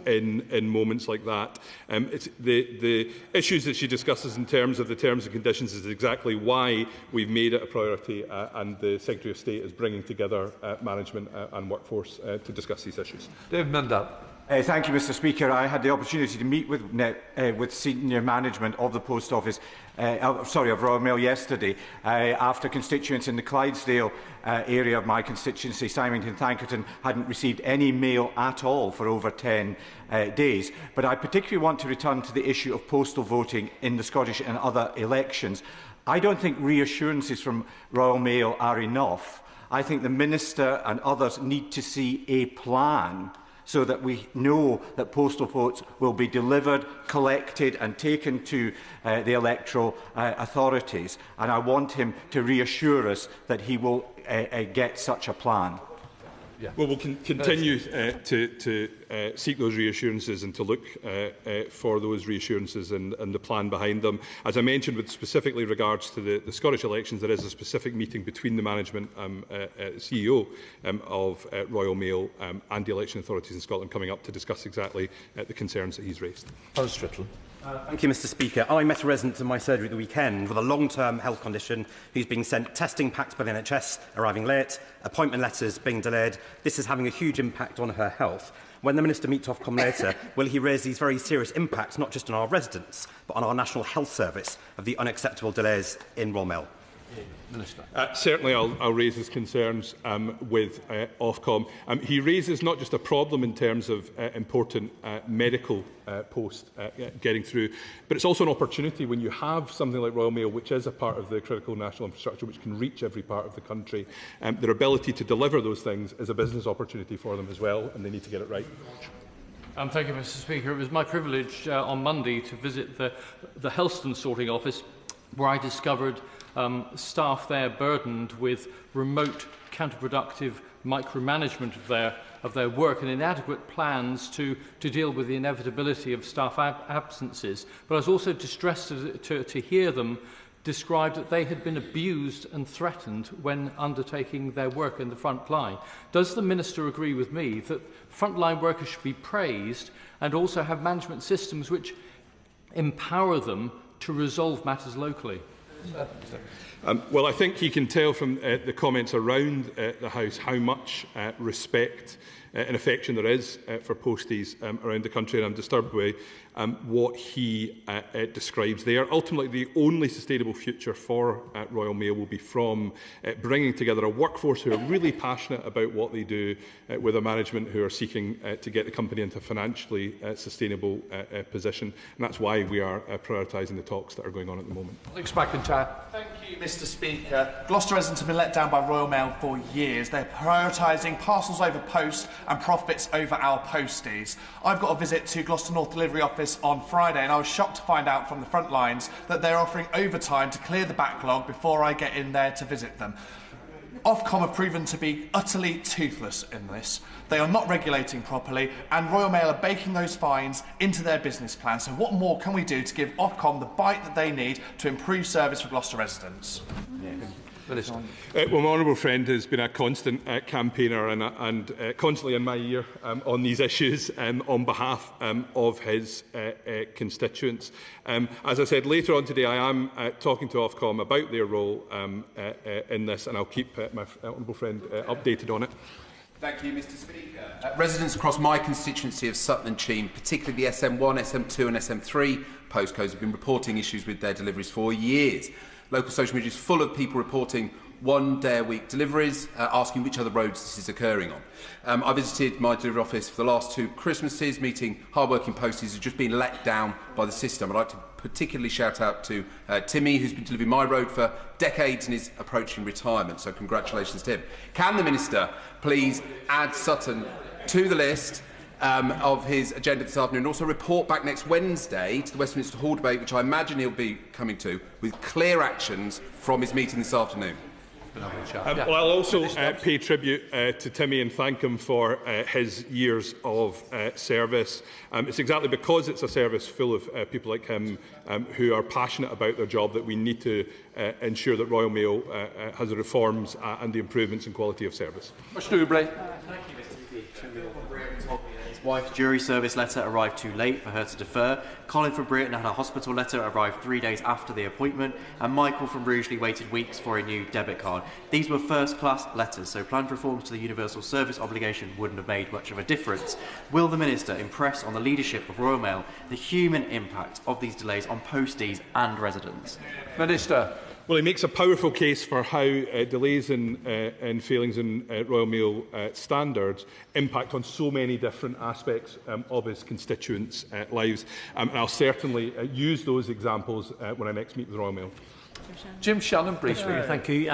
in moments like that. It's the issues that she discusses in terms of the terms and conditions is exactly why we've made it a priority, and the Secretary of State is bringing together management and workforce to discuss these issues. David Munda. Thank you, Mr. Speaker. I had the opportunity to meet with senior management of the Post Office, of Royal Mail yesterday, after constituents in the Clydesdale area of my constituency, Symington Thankerton, hadn't received any mail at all for over 10 days. But I particularly want to return to the issue of postal voting in the Scottish and other elections. I don't think reassurances from Royal Mail are enough. I think the Minister and others need to see a plan so that we know that postal votes will be delivered, collected and taken to the electoral authorities. And I want him to reassure us that he will get such a plan. Yeah. Well, we'll continue to seek those reassurances and to look for those reassurances and the plan behind them. As I mentioned, with specifically regards to the Scottish elections, there is a specific meeting between the management CEO of Royal Mail and the election authorities in Scotland coming up to discuss exactly the concerns that he's raised. Thank you, Mr. Speaker. I met a resident in my surgery at the weekend with a long-term health condition who's being sent testing packs by the NHS, arriving late, appointment letters being delayed. This is having a huge impact on her health. When the Minister meets Ofcom later, will he raise these very serious impacts, not just on our residents, but on our National Health Service, of the unacceptable delays in Royal Mail? Minister. Certainly, I'll raise his concerns with Ofcom. He raises not just a problem in terms of important medical post getting through, but it's also an opportunity when you have something like Royal Mail, which is a part of the critical national infrastructure, which can reach every part of the country. Their ability to deliver those things is a business opportunity for them as well, and they need to get it right. Thank you, Mr. Speaker. It was my privilege on Monday to visit the Helston sorting office, where I discovered staff there burdened with remote, counterproductive micromanagement of their work and inadequate plans to deal with the inevitability of staff absences. But I was also distressed to hear them describe that they had been abused and threatened when undertaking their work in the front line. Does the Minister agree with me that frontline workers should be praised and also have management systems which empower them to resolve matters locally? Well, I think you can tell from the comments around the House how much respect and affection there is for posties around the country, and I'm disturbed by what he describes there. Ultimately, the only sustainable future for Royal Mail will be from bringing together a workforce who are really passionate about what they do with a management who are seeking to get the company into a financially sustainable position. And that's why we are prioritising the talks that are going on at the moment. Alex McIntyre. Thank you, Mr. Speaker. Gloucester residents have been let down by Royal Mail for years. They're prioritising parcels over post and profits over our posties. I've got a visit to Gloucester North Delivery Office on Friday, and I was shocked to find out from the front lines that they're offering overtime to clear the backlog before I get in there to visit them. Ofcom have proven to be utterly toothless in this. They are not regulating properly, and Royal Mail are baking those fines into their business plan. So what more can we do to give Ofcom the bite that they need to improve service for Gloucester residents? Well, my honourable friend has been a constant campaigner and constantly in my ear on these issues on behalf of his constituents. As I said, later on today I am talking to Ofcom about their role in this, and I'll keep my honourable friend updated on it. Thank you, Mr. Speaker. Residents across my constituency of Sutton and Cheam, particularly the SM1, SM2 and SM3 postcodes, have been reporting issues with their deliveries for years. Local social media is full of people reporting one-day-a-week deliveries, asking which other roads this is occurring on. I visited my delivery office for the last 2 Christmases, meeting hard-working posties who've just been let down by the system. I'd like to particularly shout out to Timmy, who's been delivering my road for decades and is approaching retirement, so congratulations to him. Can the Minister please add Sutton to the list of his agenda this afternoon, and also report back next Wednesday to the Westminster Hall debate, which I imagine he'll be coming to, with clear actions from his meeting this afternoon? Well, I'll also pay tribute to Timmy and thank him for his years of service. It's exactly because it's a service full of people like him who are passionate about their job that we need to ensure that Royal Mail has the reforms and the improvements in quality of service. Thank you, Mr. Speaker. His wife's jury service letter arrived too late for her to defer. Colin from Britain had a hospital letter arrive 3 days after the appointment, and Michael from Rugeley waited weeks for a new debit card. These were first-class letters, so planned reforms to the universal service obligation wouldn't have made much of a difference. Will the Minister impress on the leadership of Royal Mail the human impact of these delays on posties and residents? Minister. Well, he makes a powerful case for how delays and failings in Royal Mail standards impact on so many different aspects of his constituents' lives. And I'll certainly use those examples when I next meet with Royal Mail. Jim Shannon, briefly. Thank you.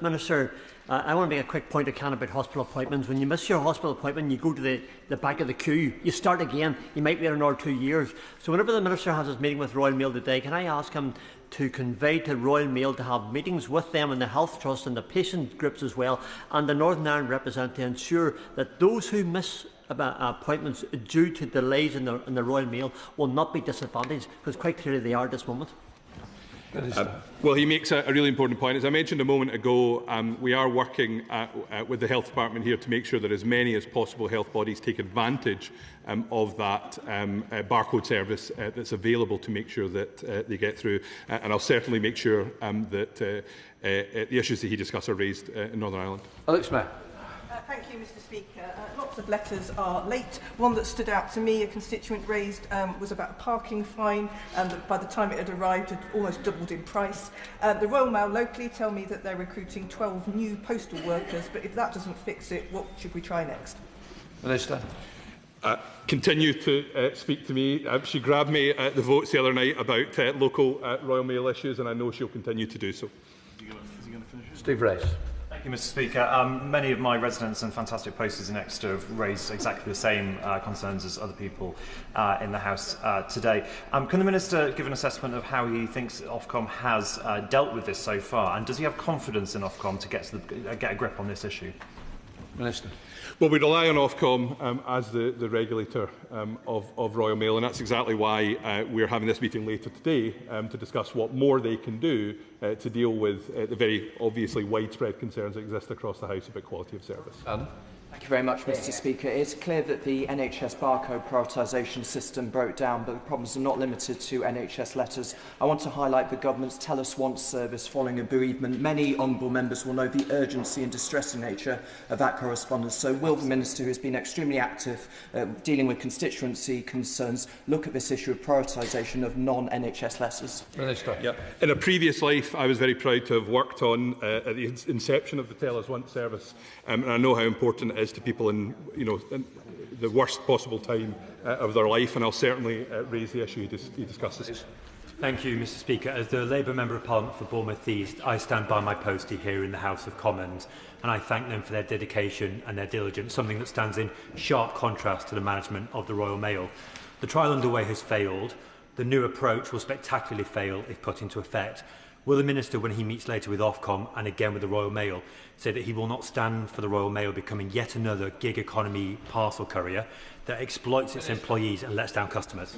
Minister, I want to make a quick point about hospital appointments. When you miss your hospital appointment, you go to the back of the queue. You start again. You might wait another 2 years. So whenever the Minister has his meeting with Royal Mail today, can I ask him to convey to Royal Mail to have meetings with them and the Health Trust and the patient groups as well, and the Northern Ireland representative, to ensure that those who miss appointments due to delays in the Royal Mail will not be disadvantaged, because quite clearly they are at this moment. Well, he makes a really important point. As I mentioned a moment ago, we are working with the Health Department here to make sure that as many as possible health bodies take advantage of that barcode service that's available to make sure that they get through. And I'll certainly make sure that the issues that he discussed are raised in Northern Ireland. Alex Mayer. Thank you, Mr Speaker. Lots of letters are late. One that stood out to me, a constituent raised, was about a parking fine, and that by the time it had arrived, had almost doubled in price. The Royal Mail locally tell me that they're recruiting 12 new postal workers, but if that doesn't fix it, what should we try next? Minister. Continue to speak to me. She grabbed me at the votes the other night about local Royal Mail issues, and I know she'll continue to do so. Steve Race. Thank you, Mr Speaker. Many of my residents and fantastic posters in Exeter have raised exactly the same concerns as other people in the House today. Can the Minister give an assessment of how he thinks Ofcom has dealt with this so far, and does he have confidence in Ofcom to get a grip on this issue? Minister. Well, we rely on Ofcom as the regulator of Royal Mail, and that's exactly why we're having this meeting later today to discuss what more they can do to deal with the very obviously widespread concerns that exist across the House about quality of service. Thank you very much, Mr Speaker. It's clear that the NHS barcode prioritisation system broke down, but the problems are not limited to NHS letters. I want to highlight the Government's Tell Us Once service following a bereavement. Many honourable members will know the urgency and distressing nature of that correspondence. So will the Minister, who has been extremely active dealing with constituency concerns, look at this issue of prioritisation of non-NHS letters? Minister. Yeah. In a previous life, I was very proud to have worked on at the inception of the Tell Us Once service, and I know how important it is to people in the worst possible time of their life, and I'll certainly raise the issue he discusses. Thank you, Mr Speaker. As the Labour Member of Parliament for Bournemouth East, I stand by my postie here in the House of Commons, and I thank them for their dedication and their diligence, something that stands in sharp contrast to the management of the Royal Mail. The trial underway has failed. The new approach will spectacularly fail if put into effect. Will the Minister, when he meets later with Ofcom and again with the Royal Mail, say that he will not stand for the Royal Mail becoming yet another gig economy parcel courier that exploits its employees and lets down customers?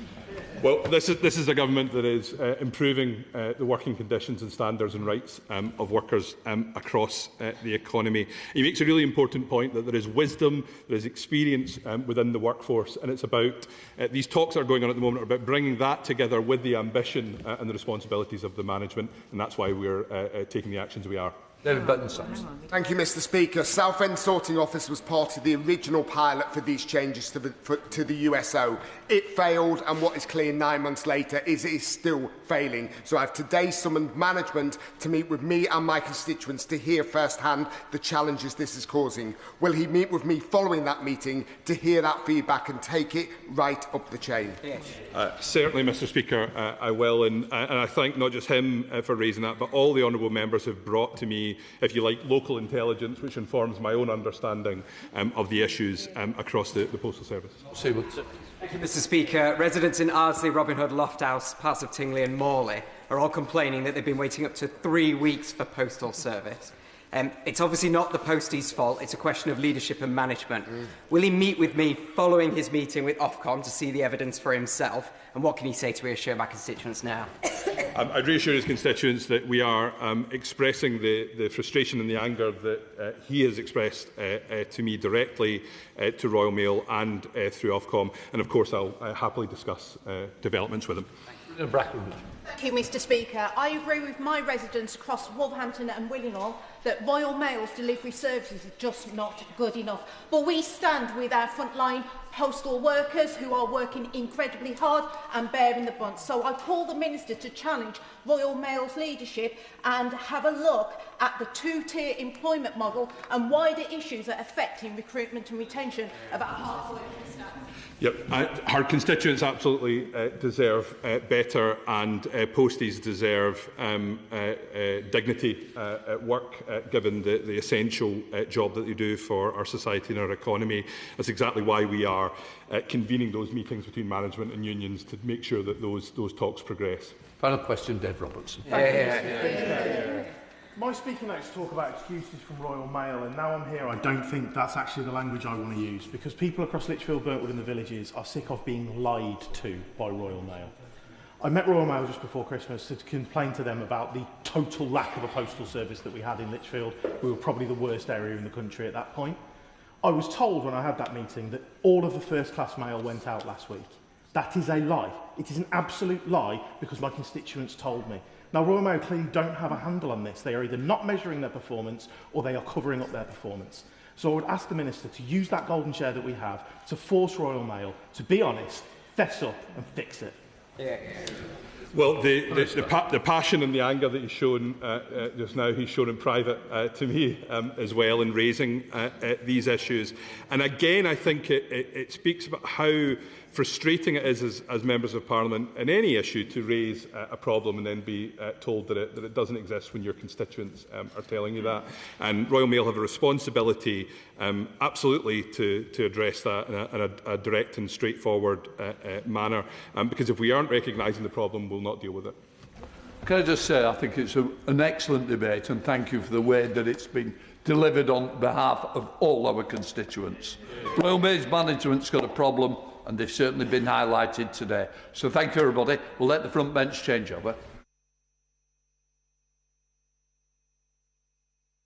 Well, this is a government that is improving the working conditions and standards and rights of workers across the economy. He makes a really important point that there is wisdom, there is experience within the workforce, and it's about these talks that are going on at the moment are about bringing that together with the ambition and the responsibilities of the management, and that's why we're taking the actions we are. David Button. Thank you, Mr Speaker. Southend Sorting Office was part of the original pilot for these changes to the USO. It failed, and what is clear 9 months later is it is still failing. So I've today summoned management to meet with me and my constituents to hear firsthand the challenges this is causing. Will he meet with me following that meeting to hear that feedback and take it right up the chain? Yes. Certainly, Mr Speaker, I will, and I thank not just him for raising that, but all the honourable members have brought to me, if you like, local intelligence, which informs my own understanding of the issues across the postal service. Thank you, Mr Speaker. Residents in Ardsley, Robin Hood, Lofthouse, parts of Tingley and Morley are all complaining that they've been waiting up to 3 weeks for postal service. It's obviously not the postie's fault, it's a question of leadership and management. Will he meet with me following his meeting with Ofcom to see the evidence for himself? And what can he say to reassure my constituents now? I'd reassure his constituents that we are expressing the frustration and the anger that he has expressed to me directly to Royal Mail and through Ofcom. And of course, I'll happily discuss developments with him. Thank you, Mr Speaker. I agree with my residents across Wolverhampton and Willenhall that Royal Mail's delivery services are just not good enough. But we stand with our frontline postal workers who are working incredibly hard and bearing the brunt. So I call the Minister to challenge Royal Mail's leadership and have a look at the two-tier employment model and wider issues that are affecting recruitment and retention of our hard-working staff. Yep, our constituents absolutely deserve better, and posties deserve dignity at work, given the essential job that they do for our society and our economy. That's exactly why we are convening those meetings between management and unions to make sure that those talks progress. Final question, Dave Robertson. My speaking notes talk about excuses from Royal Mail, and now I'm here, I don't think that's actually the language I want to use, because people across Lichfield, Burntwood and the villages are sick of being lied to by Royal Mail. I met Royal Mail just before Christmas to complain to them about the total lack of a postal service that we had in Lichfield. We were probably the worst area in the country at that point. I was told when I had that meeting that all of the first-class mail went out last week. That is a lie. It is an absolute lie, because my constituents told me. Now, Royal Mail clearly don't have a handle on this. They are either not measuring their performance or they are covering up their performance. So I would ask the Minister to use that golden share that we have to force Royal Mail to be honest, fess up and fix it. Well, the passion and the anger that he's shown just now, he's shown in private to me as well in raising these issues. And again, I think it speaks about how frustrating it is as members of Parliament in any issue to raise a problem and then be told that it doesn't exist when your constituents are telling you that. And Royal Mail have a responsibility absolutely to address that in a direct and straightforward manner, because if we aren't recognising the problem, we'll not deal with it. Can I just say I think it's an excellent debate, and thank you for the way that it's been delivered on behalf of all our constituents. Royal Mail's management's got a problem, and they've certainly been highlighted today. So thank you, everybody. We'll let the front bench change over.